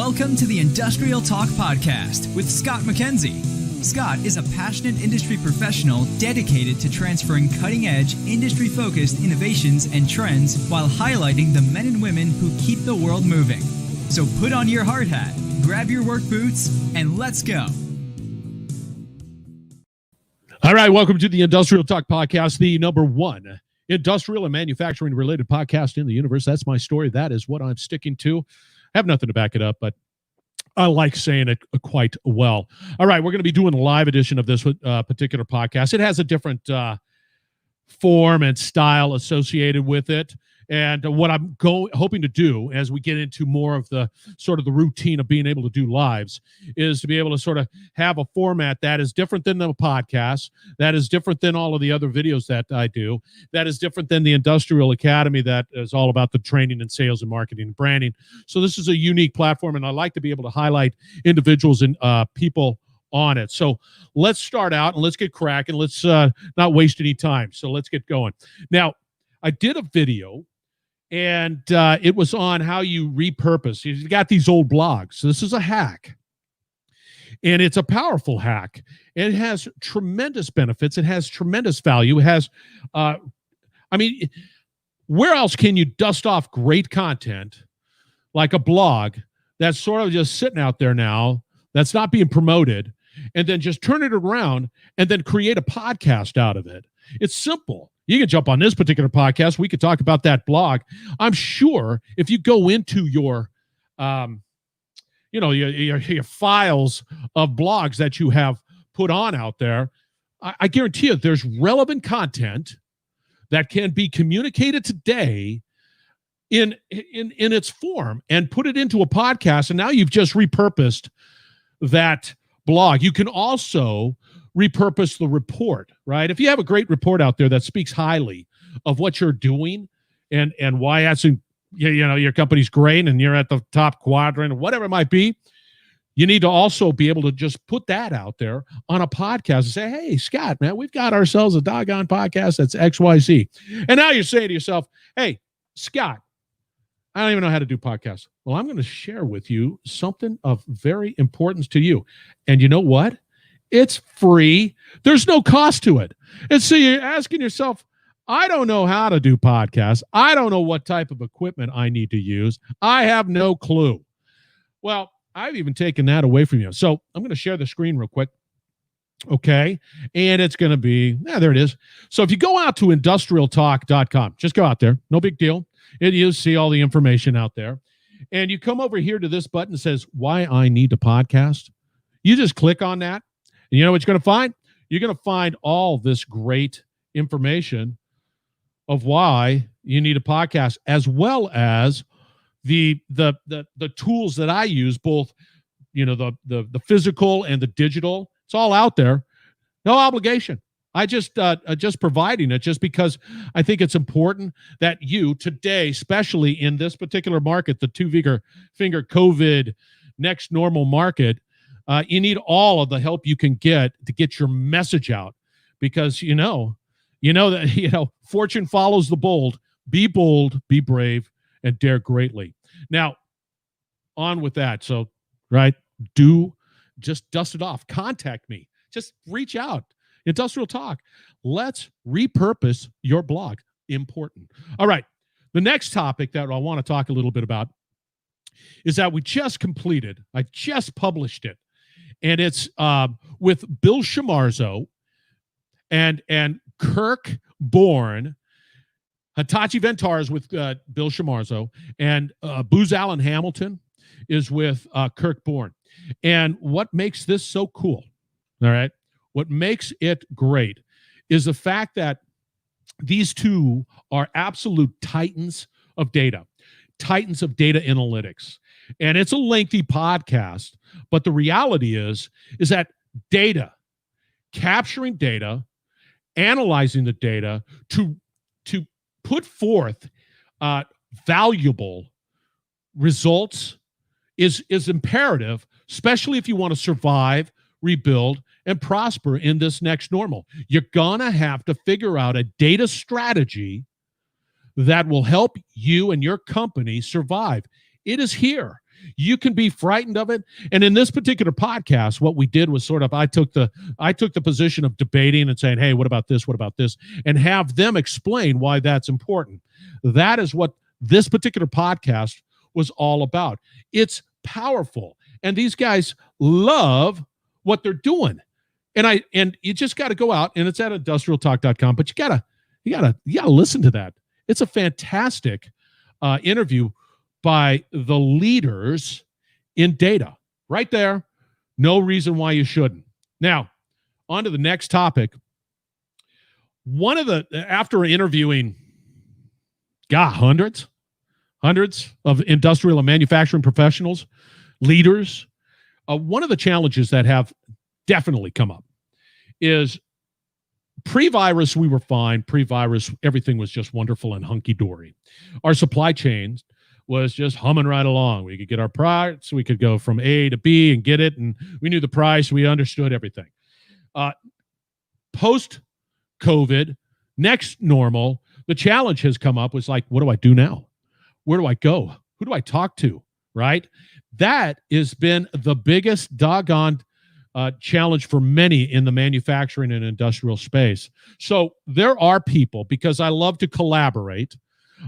Welcome to the Industrial Talk Podcast with Scott McKenzie. Scott is a passionate industry professional dedicated to transferring cutting-edge, industry-focused innovations and trends while highlighting the men and women who keep the world moving. So put on your hard hat, grab your work boots, and let's go. All right, welcome to the Industrial Talk Podcast, the number one industrial and manufacturing-related podcast in the universe. That's my story. That is what I'm sticking to. I have nothing to back it up, but I like saying it quite well. All right, we're going to be doing a live edition of this particular podcast. It has a different form and style associated with it. And what I'm hoping to do as we get into more of the sort of the routine of being able to do lives is to be able to sort of have a format that is different than the podcast, that is different than all of the other videos that I do, that is different than the Industrial Academy that is all about the training and sales and marketing and branding. So this is a unique platform, and I like to be able to highlight individuals and people on it. So let's start out and let's get cracking. Let's not waste any time. So let's get going. Now, I did a video, and it was on how you repurpose. You got these old blogs. So this is a hack, and it's a powerful hack. It has tremendous benefits. It has tremendous value. It has, where else can you dust off great content like a blog that's sort of just sitting out there now, that's not being promoted, and then just turn it around and then create a podcast out of it? It's simple. You can jump on this particular podcast. We could talk about that blog. I'm sure if you go into your, your files of blogs that you have put on out there, I guarantee you there's relevant content that can be communicated today in its form and put it into a podcast. And now you've just repurposed that blog. You can also repurpose the report, right? If you have a great report out there that speaks highly of what you're doing and why that's, your company's great and you're at the top quadrant or whatever it might be, you need to also be able to just put that out there on a podcast and say, hey, Scott, man, we've got ourselves a doggone podcast that's XYZ. And now you're saying to yourself, hey, Scott, I don't even know how to do podcasts. Well, I'm going to share with you something of very importance to you. And you know what? It's free. There's no cost to it. And so you're asking yourself, I don't know how to do podcasts. I don't know what type of equipment I need to use. I have no clue. Well, I've even taken that away from you. So I'm going to share the screen real quick. Okay. And it's going to be, there it is. So if you go out to industrialtalk.com, just go out there. No big deal. You see all the information out there. And you come over here to this button that says, why I need to podcast. You just click on that. And you know what you're going to find? You're going to find all this great information of why you need a podcast, as well as the tools that I use, both the physical and the digital. It's all out there. No obligation. I just providing it just because I think it's important that you today, especially in this particular market, the two-finger COVID next normal market, you need all of the help you can get to get your message out, because you know that fortune follows the bold. Be bold, be brave, and dare greatly. Now, on with that. So, right, just dust it off. Contact me. Just reach out. Industrial Talk. Let's repurpose your blog. Important. All right. The next topic that I want to talk a little bit about is that I just published it. And it's with Bill Schmarzo and Kirk, Borne. Hitachi Vantara is with Bill Schmarzo, and Booz Allen Hamilton is with Kirk, Borne. And what makes this so cool, all right, what makes it great is the fact that these two are absolute titans of data analytics. And it's a lengthy podcast, but the reality is that capturing data, analyzing the data to put forth valuable results is imperative, especially if you want to survive, rebuild, and prosper in this next normal. You're going to have to figure out a data strategy that will help you and your company survive. It is here. You can be frightened of it. And in this particular podcast, what we did was sort of, I took the position of debating and saying, hey, what about this? What about this? And have them explain why that's important. That is what this particular podcast was all about. It's powerful. And these guys love what they're doing. And you just got to go out, and it's at industrialtalk.com, but you gotta listen to that. It's a fantastic interview by the leaders in data right there. No reason why you shouldn't. Now, on to the next topic. After interviewing, hundreds of industrial and manufacturing professionals, leaders, one of the challenges that have definitely come up is pre-virus, we were fine. Pre-virus, everything was just wonderful and hunky-dory. Our supply chain was just humming right along. We could get our parts. We could go from A to B and get it, and we knew the price. We understood everything. Post-COVID, next normal, the challenge has come up was like, what do I do now? Where do I go? Who do I talk to, right? That has been the biggest doggone challenge for many in the manufacturing and industrial space. So there are people, because I love to collaborate,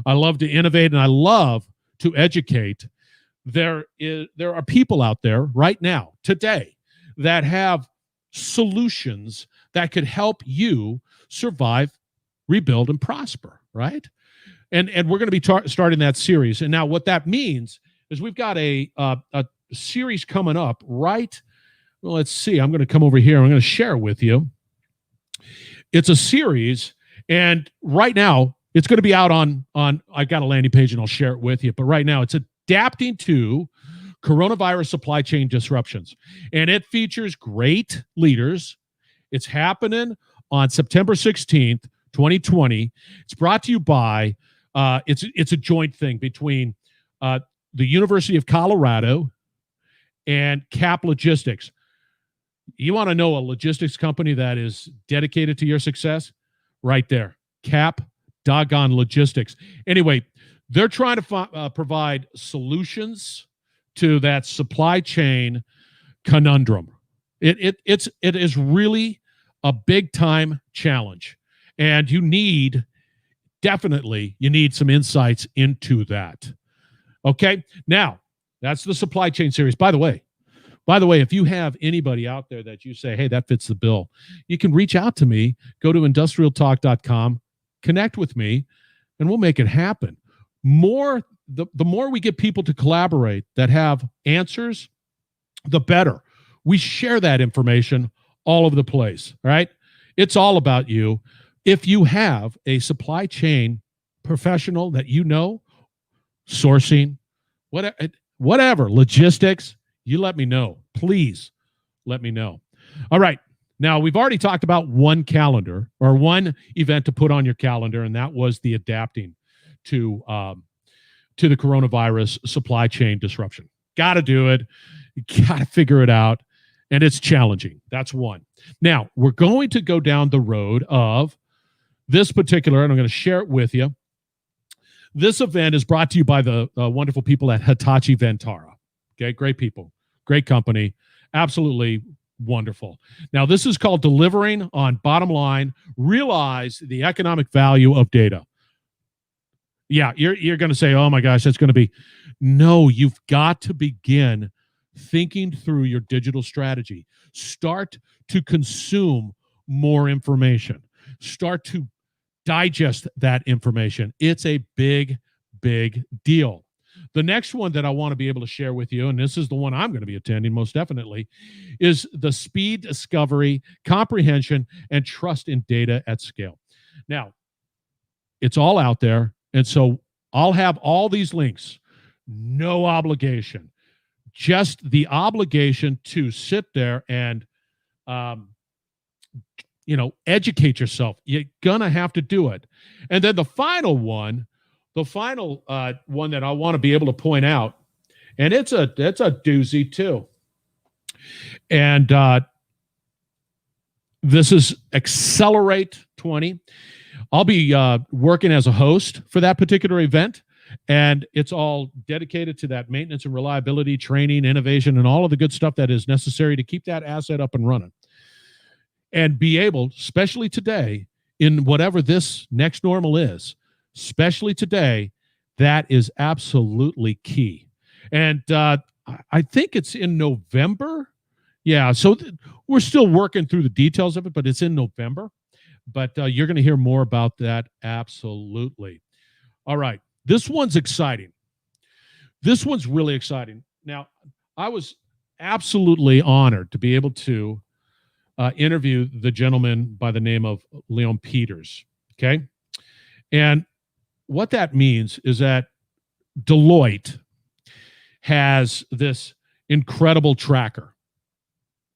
I love to innovate, and I love to educate. There are people out there right now, today, that have solutions that could help you survive, rebuild, and prosper, right? And we're going to be starting that series. And now what that means is we've got a series coming up right. Well, let's see. I'm going to come over here. I'm going to share with you. It's a series, and right now it's going to be out on. I got a landing page, and I'll share it with you. But right now, it's adapting to coronavirus supply chain disruptions, and it features great leaders. It's happening on September 16th, 2020. It's brought to you by. It's a joint thing between the University of Colorado and CAP Logistics. You want to know a logistics company that is dedicated to your success? Right there. CAP doggone Logistics. Anyway, they're trying to provide solutions to that supply chain conundrum. It is really a big time challenge. And you need some insights into that. Okay. Now, that's the supply chain series. By the way, if you have anybody out there that you say, hey, that fits the bill, you can reach out to me, go to industrialtalk.com, connect with me, and we'll make it happen. The more we get people to collaborate that have answers, the better. We share that information all over the place, right? It's all about you. If you have a supply chain professional that you know, sourcing, whatever, logistics, you let me know. Please let me know. All right. Now, we've already talked about one calendar or one event to put on your calendar, and that was the adapting to the coronavirus supply chain disruption. Got to do it. You got to figure it out, and it's challenging. That's one. Now, we're going to go down the road of this particular, and I'm going to share it with you. This event is brought to you by the wonderful people at Hitachi Vantara. Okay, great people, great company, absolutely wonderful. Now, this is called Delivering on Bottom Line, Realize the Economic Value of Data. Yeah, you're going to say, oh my gosh, that's going to be. No, you've got to begin thinking through your digital strategy. Start to consume more information. Start to digest that information. It's a big, big deal. The next one that I want to be able to share with you, and this is the one I'm going to be attending most definitely, is the speed, discovery, comprehension, and trust in data at scale. Now, it's all out there, and so I'll have all these links. No obligation. Just the obligation to sit there and educate yourself. You're going to have to do it. And then the final one that I want to be able to point out, and it's a doozy too. And this is Accelerate 20. I'll be working as a host for that particular event. And it's all dedicated to that maintenance and reliability, training, innovation, and all of the good stuff that is necessary to keep that asset up and running. And be able, especially today, in whatever this next normal is, especially today, that is absolutely key. And I think it's in November. Yeah, so we're still working through the details of it, but it's in November. But you're going to hear more about that, absolutely. All right, this one's exciting. This one's really exciting. Now, I was absolutely honored to be able to interview the gentleman by the name of Leon Peters, okay? And what that means is that Deloitte has this incredible tracker.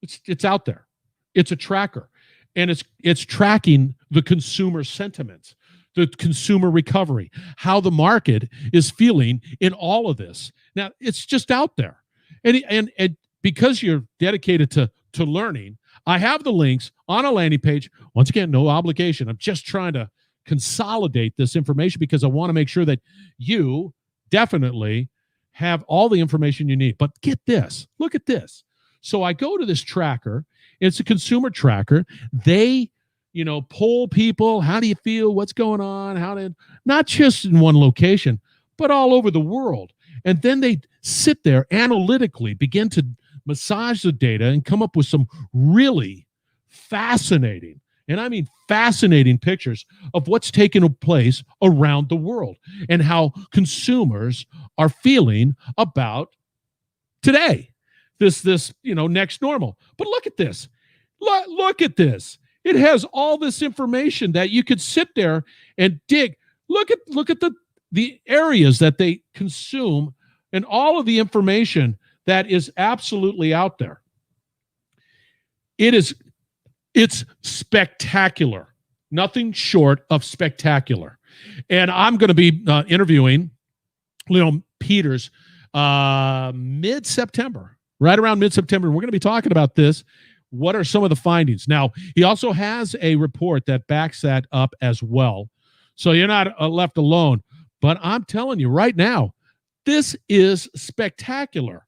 It's out there. It's a tracker, and it's tracking the consumer sentiments, the consumer recovery, how the market is feeling in all of this. Now, it's just out there, and because you're dedicated to learning, I have the links on a landing page. Once again, no obligation. I'm just trying to consolidate this information because I want to make sure that you definitely have all the information you need. But get this, look at this. So I go to this tracker. It's a consumer tracker. They, poll people. How do you feel? What's going on? Not just in one location, but all over the world. And then they sit there analytically, begin to massage the data and come up with some really fascinating, and I mean fascinating pictures of what's taking place around the world and how consumers are feeling about today. This next normal. But look at this. Look at this. It has all this information that you could sit there and dig. Look at the areas that they consume and all of the information that is absolutely out there. It's spectacular. Nothing short of spectacular. And I'm going to be interviewing Leon Peters mid-September. Right around mid-September, we're going to be talking about this. What are some of the findings? Now, he also has a report that backs that up as well. So you're not left alone. But I'm telling you right now, this is spectacular.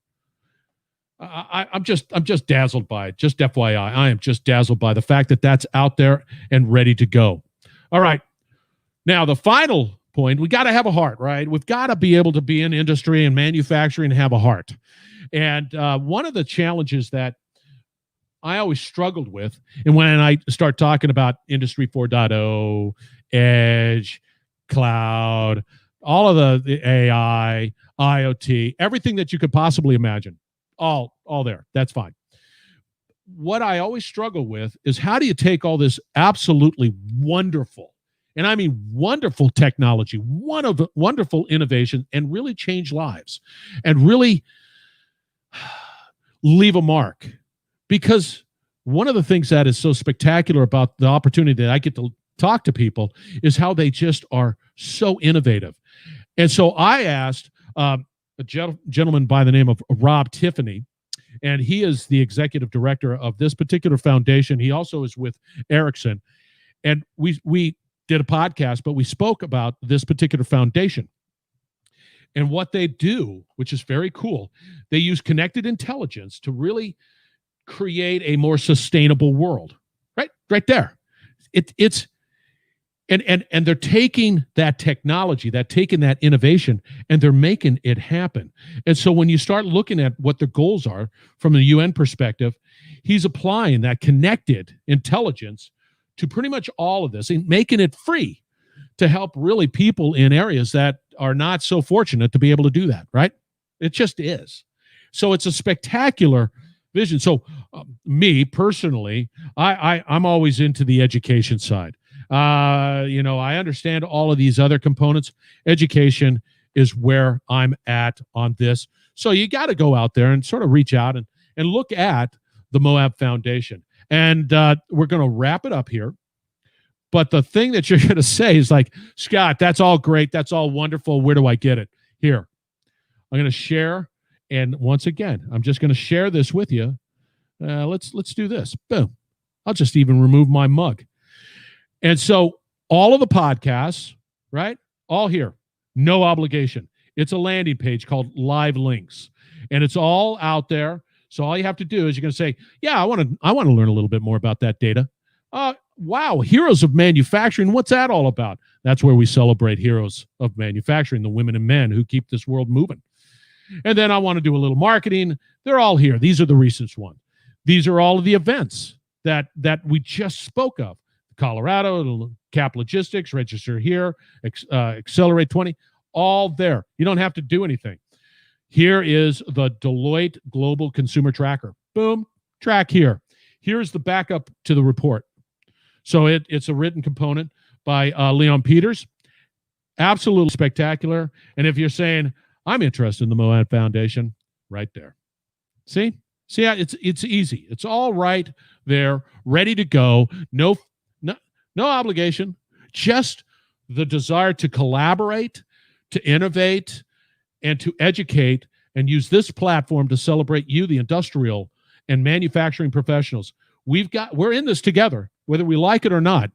I'm just dazzled by it. Just FYI, I am just dazzled by the fact that that's out there and ready to go. All right. Now, the final point, we got to have a heart, right? We've got to be able to be in industry and manufacturing and have a heart. And one of the challenges that I always struggled with, and when I start talking about Industry 4.0, edge, cloud, all of the AI, IoT, everything that you could possibly imagine, all there. That's fine. What I always struggle with is how do you take all this absolutely wonderful, and I mean wonderful technology, wonderful innovation, and really change lives and really leave a mark? Because one of the things that is so spectacular about the opportunity that I get to talk to people is how they just are so innovative. And so I asked a gentleman by the name of Rob Tiffany, and he is the executive director of this particular foundation. He also is with Ericsson. And we did a podcast, but we spoke about this particular foundation. And what they do, which is very cool, they use connected intelligence to really create a more sustainable world. Right there. It's and they're taking that technology, taking that innovation, and they're making it happen. And so when you start looking at what the goals are from the UN perspective, he's applying that connected intelligence to pretty much all of this and making it free to help really people in areas that are not so fortunate to be able to do that, right? It just is. So it's a spectacular vision. So me personally, I'm always into the education side. I understand all of these other components. Education is where I'm at on this. So you got to go out there and sort of reach out and look at the Moab Foundation. And we're going to wrap it up here. But the thing that you're going to say is like, Scott, that's all great. That's all wonderful. Where do I get it? Here. I'm going to share. And once again, I'm just going to share this with you. Let's do this. Boom. I'll just even remove my mug. And so all of the podcasts, right? All here. No obligation. It's a landing page called Live Links, and it's all out there. So all you have to do is you're going to say, yeah, I want to learn a little bit more about that data. Wow, heroes of manufacturing. What's that all about? That's where we celebrate heroes of manufacturing, the women and men who keep this world moving. And then I want to do a little marketing. They're all here. These are the recent ones. These are all of the events that we just spoke of. Colorado, Cap Logistics, register here, Accelerate 20, all there. You don't have to do anything. Here is the Deloitte Global Consumer Tracker. Boom, track here. Here's the backup to the report. So it's a written component by Leon Peters. Absolutely spectacular. And if you're saying, I'm interested in the Moab Foundation, right there. See, it's easy. It's all right there, ready to go. No obligation, just the desire to collaborate, to innovate, and to educate, and use this platform to celebrate you, the industrial and manufacturing professionals. We're in this together, whether we like it or not.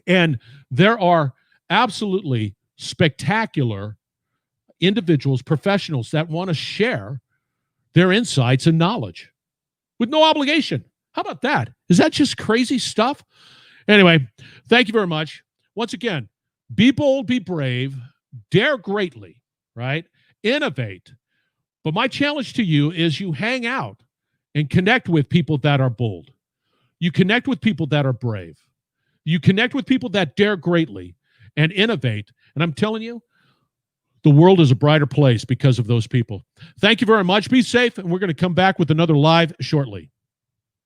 And there are absolutely spectacular individuals, professionals that want to share their insights and knowledge with no obligation. How about that? Is that just crazy stuff? Anyway, thank you very much. Once again, be bold, be brave, dare greatly, right? Innovate. But my challenge to you is you hang out and connect with people that are bold. You connect with people that are brave. You connect with people that dare greatly and innovate. And I'm telling you, the world is a brighter place because of those people. Thank you very much. Be safe, and we're going to come back with another live shortly.